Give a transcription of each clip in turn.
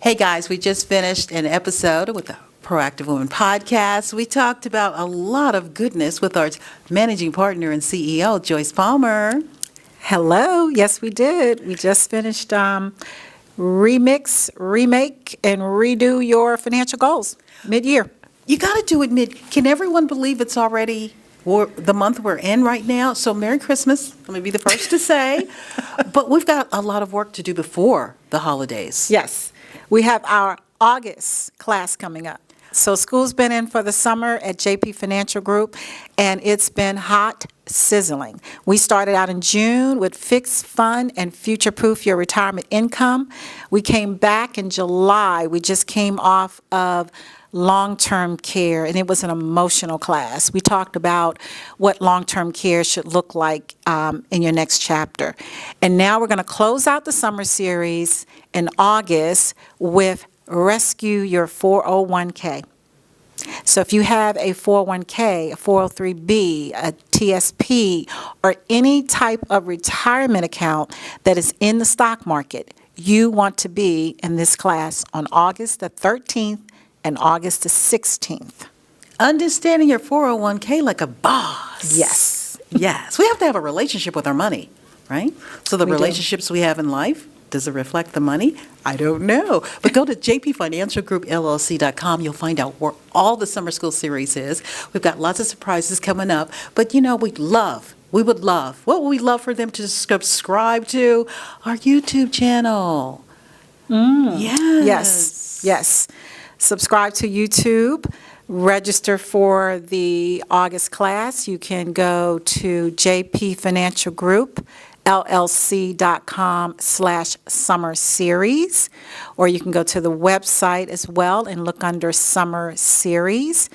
Hey guys, we just finished an episode with the Proactive Woman podcast. We talked about a lot of goodness with our managing partner and CEO, Joyce Palmer. Hello. Yes, we did. We just finished remix, remake, and redo your financial goals mid-year. You got to do it mid. Can everyone believe it's already the month we're in right now? So Merry Christmas. Let me be the first to say. But we've got a lot of work to do before the holidays. Yes. We have our August class coming up. So school's been in for the summer at JP Financial Group, and it's been hot sizzling. We started out in June with Fix, Fund, and Future-Proof Your Retirement Income. We came back in July. We just came off of long-term care, and it was an emotional class. We talked about what long-term care should look like in your next chapter. And now we're going to close out the summer series in August with Rescue Your 401k. So if you have a 401k, a 403b, a TSP, or any type of retirement account that is in the stock market, you want to be in this class on August the 13th and August the 16th. Understanding your 401k like a boss. Yes. Yes. We have to have a relationship with our money, right? So the We do. relationships we have in life, does it reflect the money? I don't know. But go to jpfinancialgroupllc.com. You'll find out where all the summer school series is. We've got lots of surprises coming up. But, we would love, what would we love for them to subscribe to? Our YouTube channel. Yes. Yes. Subscribe to YouTube. Register for the August class. You can go to jpfinancialgroupllc.com/summer series, or you can go to the website as well and look under summer series.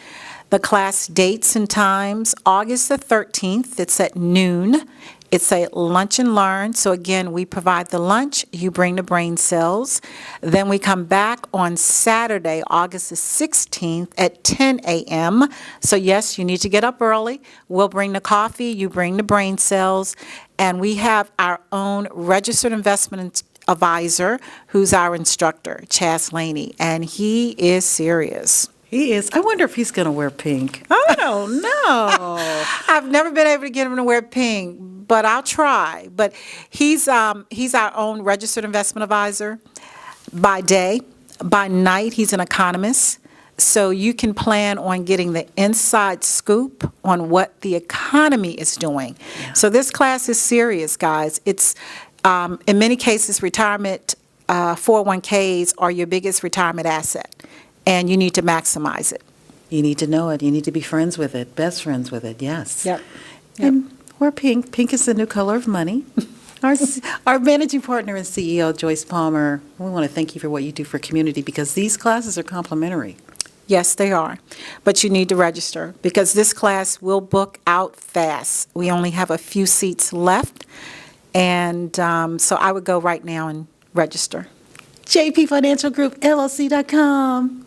The class dates and times, August the 13th, it's at noon. It's a lunch and learn. So again, we provide the lunch, you bring the brain cells. Then we come back on Saturday, August the 16th at 10 a.m. So yes, you need to get up early. We'll bring the coffee, you bring the brain cells, and we have our own registered investment advisor who's our instructor, Chas Laney, and he is serious. He is. I wonder if he's going to wear pink. I don't know. I've never been able to get him to wear pink, but I'll try. But he's our own registered investment advisor by day. By night, he's an economist. So you can plan on getting the inside scoop on what the economy is doing. Yeah. So this class is serious, guys. It's, in many cases, retirement 401ks are your biggest retirement asset, and you need to maximize it. You need to know it. You need to be friends with it, best friends with it, yes. Yep. And we're pink. Pink is the new color of money. Our managing partner and CEO, Joyce Palmer, we want to thank you for what you do for community because these classes are complimentary. Yes, they are. But you need to register because this class will book out fast. We only have a few seats left. And so I would go right now and register. jpfinancialgroupllc.com.